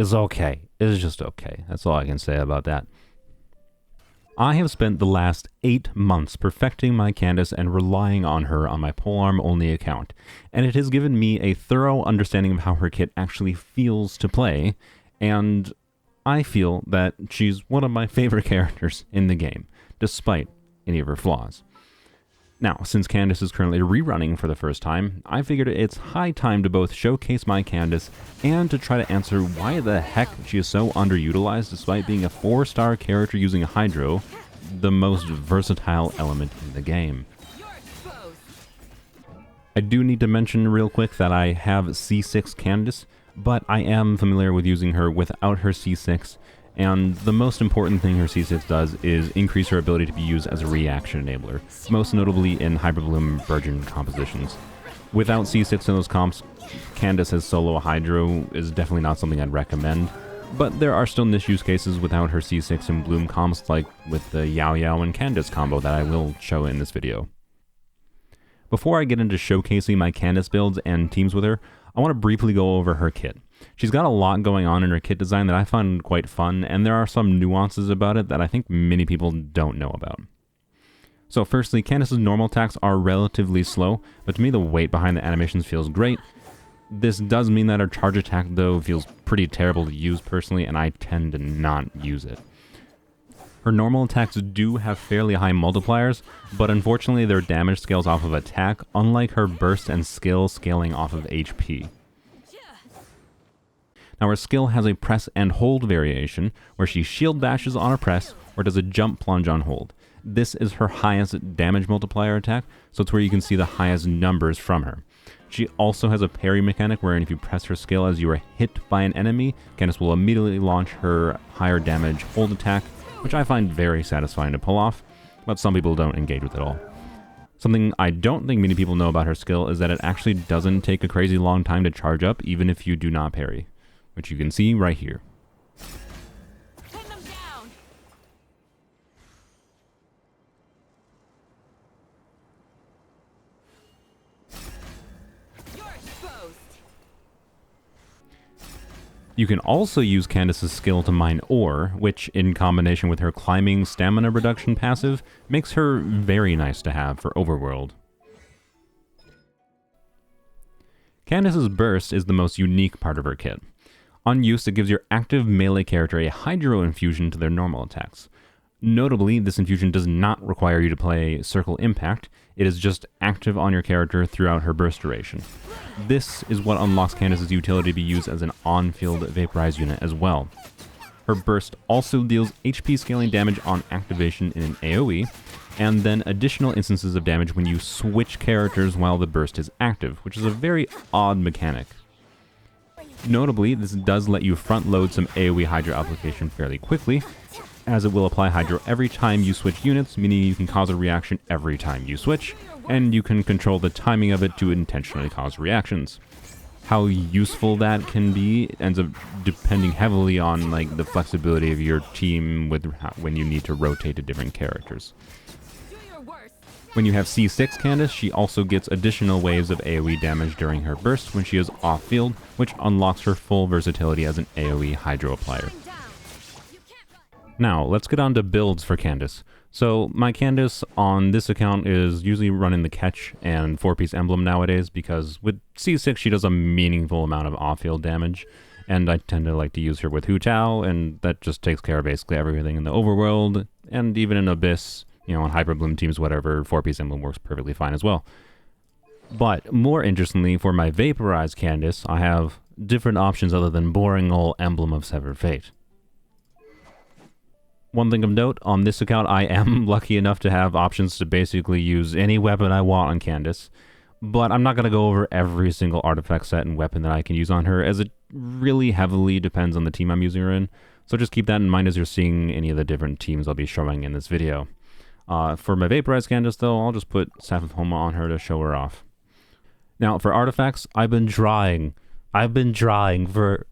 is okay. It's just okay. That's all I can say about that. I have spent the last 8 months perfecting my Candace and relying on her on my Polearm Only account, and it has given me a thorough understanding of how her kit actually feels to play, and I feel that she's one of my favorite characters in the game, despite any of her flaws. Now, since Candace is currently rerunning for the first time, I figured it's high time to both showcase my Candace and to try to answer why the heck she is so underutilized despite being a 4-star character using Hydro, the most versatile element in the game. I do need to mention real quick that I have C6 Candace, but I am familiar with using her without her C6, and the most important thing her C6 does is increase her ability to be used as a reaction enabler, most notably in Hyperbloom Virgin compositions. Without C6 in those comps, Candace as solo Hydro is definitely not something I'd recommend, but there are still niche use cases without her C6 and Bloom comps, like with the Yayo and Candace combo that I will show in this video. Before I get into showcasing my Candace builds and teams with her, I want to briefly go over her kit. She's got a lot going on in her kit design that I find quite fun, and there are some nuances about it that I think many people don't know about. So firstly, Candace's normal attacks are relatively slow, but to me the weight behind the animations feels great. This does mean that her charge attack though feels pretty terrible to use personally, and I tend to not use it. Her normal attacks do have fairly high multipliers, but unfortunately their damage scales off of attack, unlike her burst and skill scaling off of HP. Now her skill has a press and hold variation, where she shield bashes on a press, or does a jump plunge on hold. This is her highest damage multiplier attack, so it's where you can see the highest numbers from her. She also has a parry mechanic, wherein if you press her skill as you are hit by an enemy, Candace will immediately launch her higher damage hold attack, which I find very satisfying to pull off, but some people don't engage with it at all. Something I don't think many people know about her skill is that it actually doesn't take a crazy long time to charge up, even if you do not parry, which you can see right here. Pin them down. You're exposed. You can also use Candace's skill to mine ore, which, in combination with her climbing stamina reduction passive, makes her very nice to have for Overworld. Candace's burst is the most unique part of her kit. On use, it gives your active melee character a Hydro infusion to their normal attacks. Notably, this infusion does not require you to play Circle Impact, it is just active on your character throughout her burst duration. This is what unlocks Candace's utility to be used as an on-field vaporized unit as well. Her burst also deals HP scaling damage on activation in an AoE, and then additional instances of damage when you switch characters while the burst is active, which is a very odd mechanic. Notably, this does let you front-load some AoE Hydro application fairly quickly, as it will apply Hydro every time you switch units, meaning you can cause a reaction every time you switch, and you can control the timing of it to intentionally cause reactions. How useful that can be ends up depending heavily on the flexibility of your team with when you need to rotate to different characters. When you have C6 Candace, she also gets additional waves of AoE damage during her burst when she is off-field, which unlocks her full versatility as an AoE Hydro applier. Now, let's get on to builds for Candace. So, my Candace on this account is usually running the Catch and 4-piece Emblem nowadays, because with C6 she does a meaningful amount of off-field damage, and I tend to like to use her with Hu Tao, and that just takes care of basically everything in the overworld, and even in Abyss, on Hyperbloom teams, whatever, 4-piece Emblem works perfectly fine as well. But more interestingly, for my Vaporized Candace, I have different options other than boring old Emblem of Severed Fate. One thing of note, on this account I am lucky enough to have options to basically use any weapon I want on Candace, but I'm not going to go over every single artifact set and weapon that I can use on her, as it really heavily depends on the team I'm using her in, so just keep that in mind as you're seeing any of the different teams I'll be showing in this video. For my Vaporized Candace though, I'll just put Staff of Homa on her to show her off. Now for artifacts, I've been trying for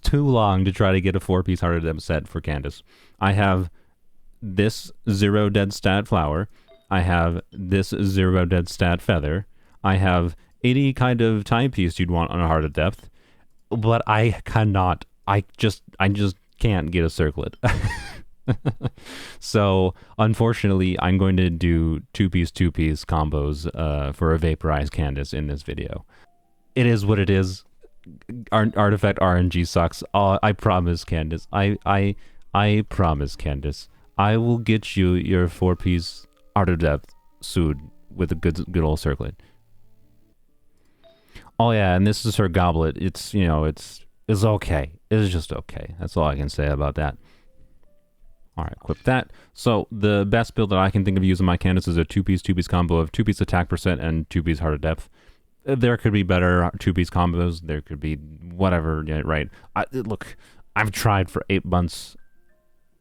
too long to try to get a 4-piece Heart of Them set for Candace. I have this 0 dead stat flower, I have this 0 dead stat feather, I have any kind of timepiece you'd want on a Heart of Depth, but I cannot I just can't get a circlet. So unfortunately, I'm going to do two-piece combos for a vaporized Candace in this video. It is what it is. Artifact RNG sucks. I promise, Candace. I promise, Candace. I will get you your 4-piece Art of Depth soon with a good old circlet. Oh yeah, and this is her goblet. It's, you know, it's okay. It's just okay. That's all I can say about that. Alright, equip that. So the best build that I can think of using my Candace is a two-piece combo of 2-piece attack percent and 2-piece Heart of Depth. There could be better 2-piece combos. There could be whatever, yeah, right? Look, I've tried for 8 months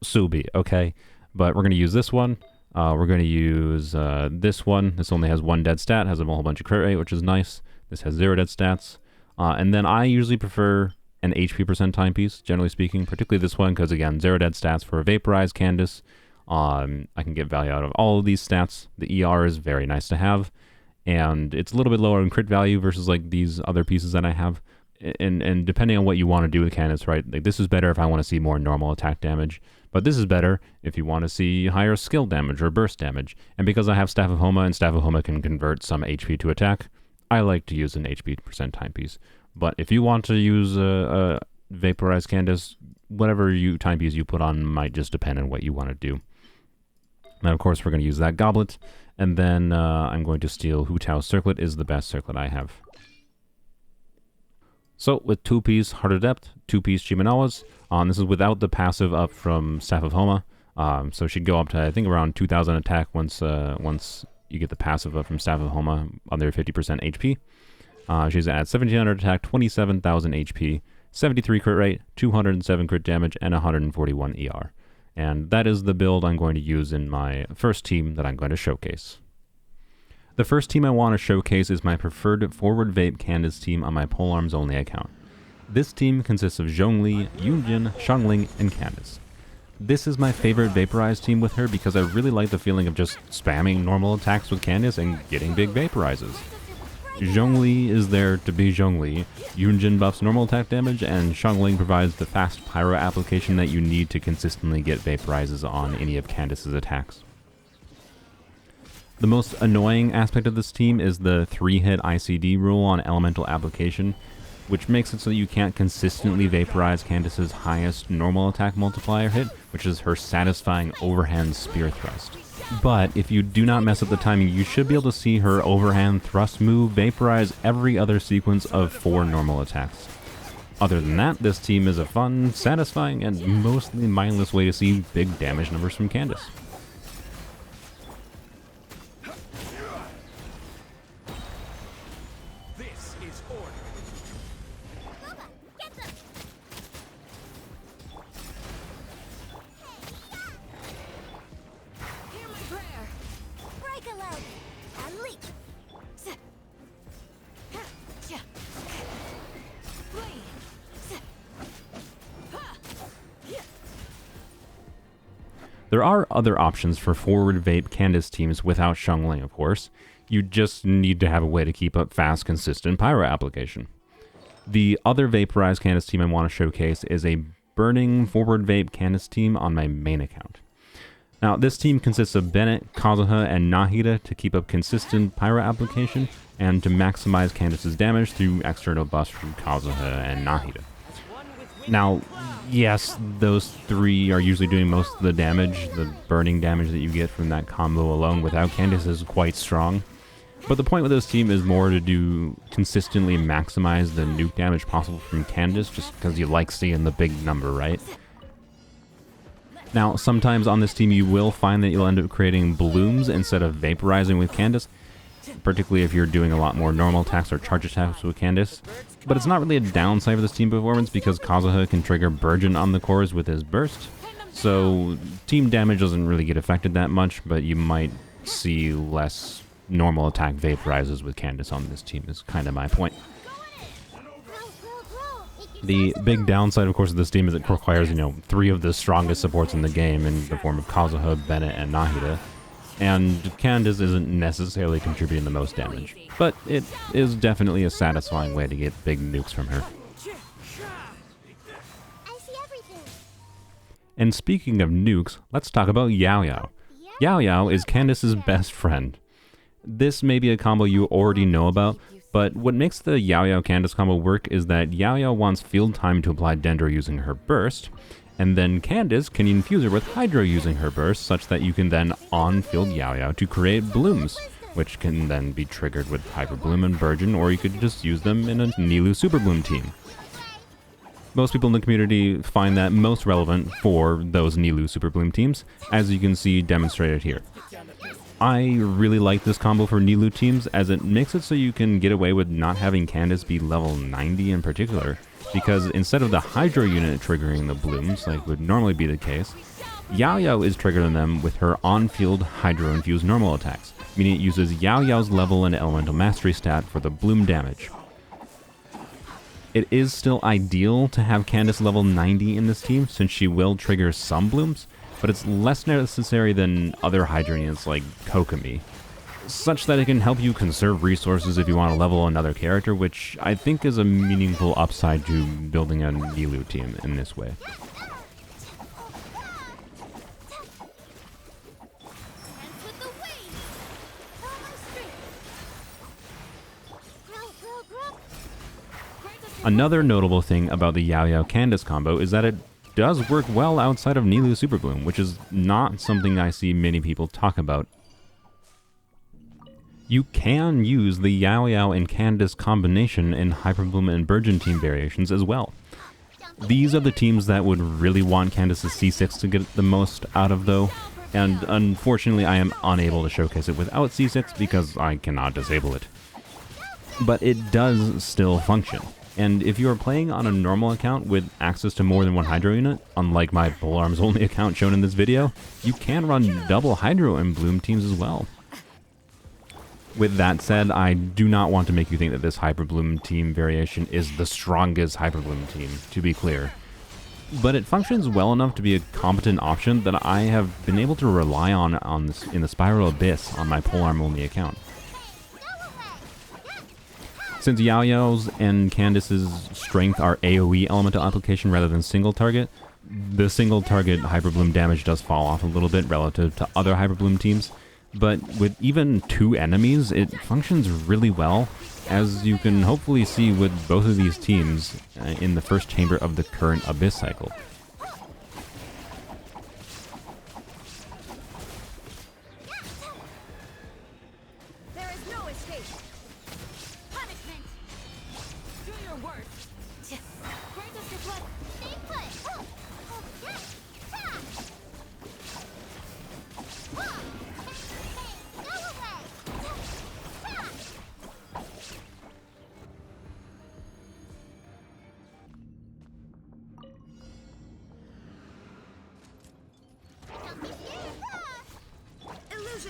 Subi, okay? But we're going to use this one. We're going to use this one. This only has 1 dead stat, has a whole bunch of crit rate, which is nice. This has 0 dead stats. And then I usually prefer an HP percent timepiece, generally speaking, particularly this one, because again, 0 dead stats for a vaporized Candace. I can get value out of all of these stats. The ER is very nice to have, and it's a little bit lower in crit value versus like these other pieces that I have. And depending on what you want to do with Candace, right? Like this is better if I want to see more normal attack damage, but this is better if you want to see higher skill damage or burst damage. And because I have Staff of Homa, and Staff of Homa can convert some HP to attack, I like to use an HP percent timepiece. But if you want to use a vaporized Candace, whatever timepiece you put on might just depend on what you want to do. And of course, we're going to use that goblet. And then I'm going to steal Hu Tao's Circlet is the best Circlet I have. So with 2-piece Heart of Depth, 2-piece Chimanawas, this is without the passive up from Staff of Homa. So she'd go up to, I think, around 2,000 attack once you get the passive up from Staff of Homa under 50% HP. She's at 1,700 attack, 27,000 HP, 73 crit rate, 207 crit damage, and 141 ER. And that is the build I'm going to use in my first team that I'm going to showcase. The first team I want to showcase is my preferred forward vape Candace team on my Polearms Only account. This team consists of Zhongli, Yunjin, Xiangling, and Candace. This is my favorite vaporized team with her because I really like the feeling of just spamming normal attacks with Candace and getting big vaporizes. Zhongli is there to be Zhongli, Yunjin buffs normal attack damage, and Xiangling provides the fast pyro application that you need to consistently get vaporizes on any of Candace's attacks. The most annoying aspect of this team is the 3-hit ICD rule on elemental application, which makes it so that you can't consistently vaporize Candace's highest normal attack multiplier hit, which is her satisfying overhand spear thrust. But if you do not mess up the timing, you should be able to see her overhand thrust move vaporize every other sequence of 4 normal attacks. Other than that, this team is a fun, satisfying, and mostly mindless way to see big damage numbers from Candace. This is order. Hear my prayer. Break a leg and leap. Flee. There are other options for forward vape Candace teams without Xiangling, of course. You just need to have a way to keep up fast, consistent pyro application. The other vaporized Candace team I want to showcase is a burning forward vape Candace team on my main account. Now, this team consists of Bennett, Kazuha, and Nahida to keep up consistent pyro application and to maximize Candace's damage through external buffs from Kazuha and Nahida. Now, yes, those 3 are usually doing most of the damage. The burning damage that you get from that combo alone without Candace is quite strong. But the point with this team is more to do consistently maximize the nuke damage possible from Candace, just because you like seeing the big number, right? Now, sometimes on this team you will find that you'll end up creating blooms instead of vaporizing with Candace, particularly if you're doing a lot more normal attacks or charge attacks with Candace. But it's not really a downside for this team performance because Kazuha can trigger Burgeon on the cores with his burst, so team damage doesn't really get affected that much, but you might see less normal attack vaporizes with Candace on this team is kind of my point. The big downside, of course, of this team is it requires, 3 of the strongest supports in the game in the form of Kazuha, Bennett, and Nahida. And Candace isn't necessarily contributing the most damage, but it is definitely a satisfying way to get big nukes from her. And speaking of nukes, let's talk about Yayo. Yayo is Candace's best friend. This may be a combo you already know about, but what makes the Yayo Candace combo work is that Yayo wants field time to apply Dendro using her burst, and then Candace can infuse her with Hydro using her burst, such that you can then on-field Yayo to create blooms, which can then be triggered with Hyper Bloom and Burgeon, or you could just use them in a Nilou Super Bloom team. Most people in the community find that most relevant for those Nilou Super Bloom teams, as you can see demonstrated here. I really like this combo for Nilou teams, as it makes it so you can get away with not having Candace be level 90 in particular, because instead of the Hydro unit triggering the blooms, like would normally be the case, Yayo is triggering them with her on-field Hydro-infused normal attacks, meaning it uses Yao's level and elemental mastery stat for the bloom damage. It is still ideal to have Candace level 90 in this team, since she will trigger some blooms, but it's less necessary than other Hydro units like Kokomi, such that it can help you conserve resources if you want to level another character, which I think is a meaningful upside to building a Nilou team in this way. Another notable thing about the Yayo Candace combo is that it does work well outside of Nilou Super Bloom, which is not something I see many people talk about. You can use the Yayo and Candace combination in Hyper Bloom and Burgeon team variations as well. These are the teams that would really want Candace's C6 to get the most out of though, and unfortunately I am unable to showcase it without C6 because I cannot disable it. But it does still function. And if you are playing on a normal account with access to more than one Hydro unit, unlike my Polearms Only account shown in this video, you can run double Hydro and Bloom teams as well. With that said, I do not want to make you think that this Hyper Bloom team variation is the strongest Hyper Bloom team, to be clear. But it functions well enough to be a competent option that I have been able to rely on this in the Spiral Abyss on my Polearm Only account. Since Yayo's and Candace's strength are AoE elemental application rather than single target, the single target Hyper Bloom damage does fall off a little bit relative to other Hyper Bloom teams, but with even two enemies, it functions really well, as you can hopefully see with both of these teams in the first chamber of the current Abyss cycle.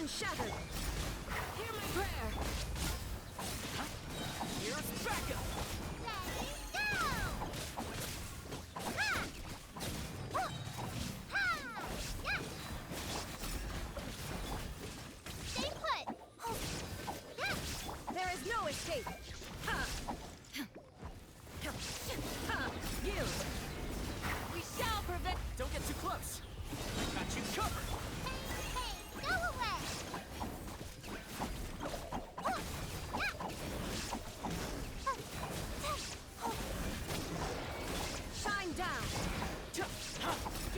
Shattered. Hear my prayer. Here's backup. Stay put. There is no escape. You. We shall prevent. Don't get too close. I got you covered. Hey, go away. Shine down. Do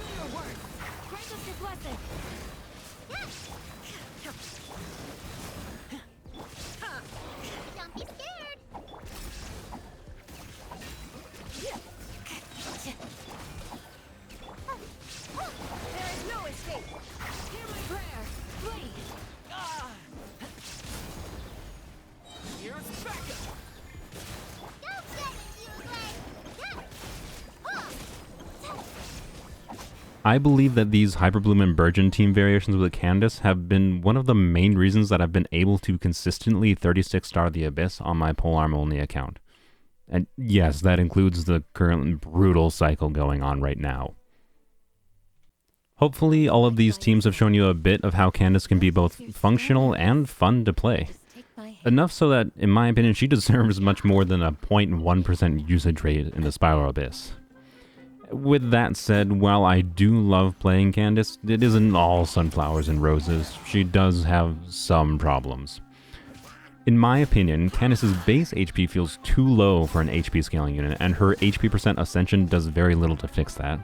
your work. Grant us your blessing. Don't be scared. There is no escape. Hear my prayer. Please. Here's backup. Don't get it, you leg. I believe that these Hyper Bloom and Burgeon team variations with Candace have been one of the main reasons that I've been able to consistently 36-star the Abyss on my Polearm Only account. And yes, that includes the current brutal cycle going on right now. Hopefully all of these teams have shown you a bit of how Candace can be both functional and fun to play. Enough so that, in my opinion, she deserves much more than a 0.1% usage rate in the Spiral Abyss. With that said, while I do love playing Candace, it isn't all sunflowers and roses. She does have some problems. In my opinion, Candace's base HP feels too low for an HP scaling unit, and her HP percent Ascension does very little to fix that.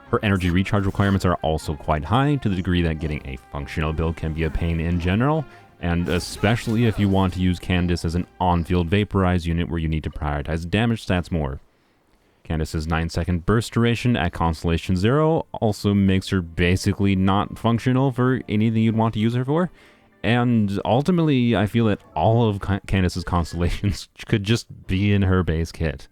Her energy recharge requirements are also quite high, to the degree that getting a functional build can be a pain in general, and especially if you want to use Candace as an on-field vaporize unit where you need to prioritize damage stats more. Candace's 9-second burst duration at Constellation 0 also makes her basically not functional for anything you'd want to use her for. And ultimately, I feel that all of Candace's constellations could just be in her base kit.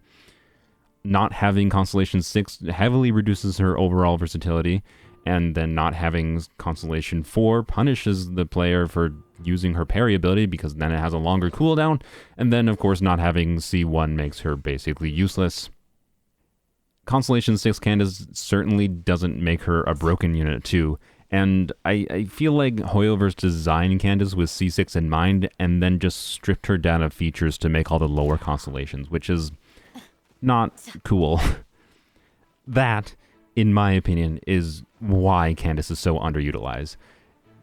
Not having Constellation 6 heavily reduces her overall versatility, and then not having Constellation 4 punishes the player for using her parry ability because then it has a longer cooldown, and then of course not having C1 makes her basically useless. Constellation 6 Candace certainly doesn't make her a broken unit too, and I feel like Hoyoverse designed Candace with C6 in mind and then just stripped her down of features to make all the lower constellations, which is not cool. That, in my opinion, is why Candace is so underutilized.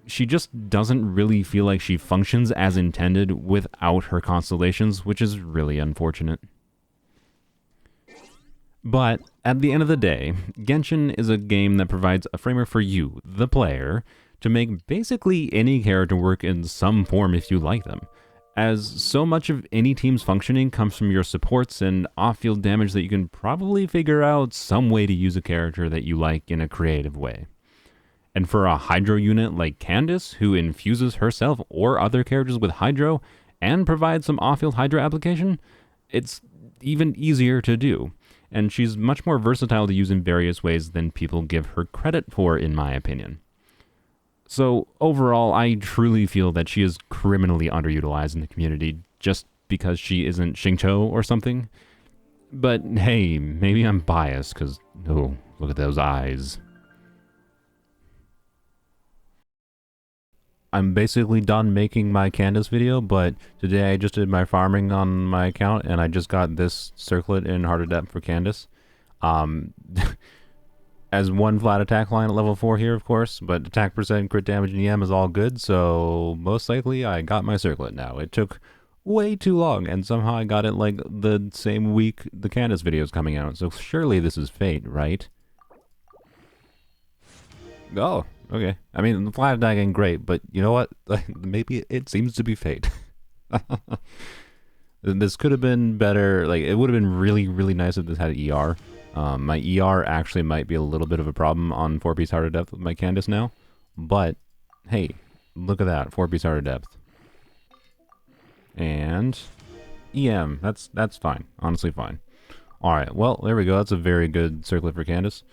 She just doesn't really feel like she functions as intended without her constellations, which is really unfortunate. But at the end of the day, Genshin is a game that provides a framework for you, the player, to make basically any character work in some form if you like them, as so much of any team's functioning comes from your supports and off-field damage that you can probably figure out some way to use a character that you like in a creative way. And for a Hydro unit like Candace, who infuses herself or other characters with Hydro and provides some off-field Hydro application, it's even easier to do. And she's much more versatile to use in various ways than people give her credit for, in my opinion. So overall, I truly feel that she is criminally underutilized in the community just because she isn't Xingqiu or something. But hey, maybe I'm biased because, oh, look at those eyes. I'm basically done making my Candace video, but today I just did my farming on my account, and I just got this Circlet in Heart of Depth for Candace. As one flat attack line at level 4 here, of course, but attack percent, crit damage, and EM is all good, so most likely I got my Circlet now. It took way too long, and somehow I got it like the same week the Candace video is coming out, so surely this is fate, right? Oh, okay. I mean, the flat attack ain't great, but you know what? Maybe it seems to be fate. This could have been better. Like, it would have been really, really nice if this had ER. My ER actually might be a little bit of a problem on 4-piece Heart of Depth with my Candace now. But, hey, look at that. 4-piece Heart of Depth. And EM. That's fine. Honestly fine. Alright, well, there we go. That's a very good Circlet for Candace.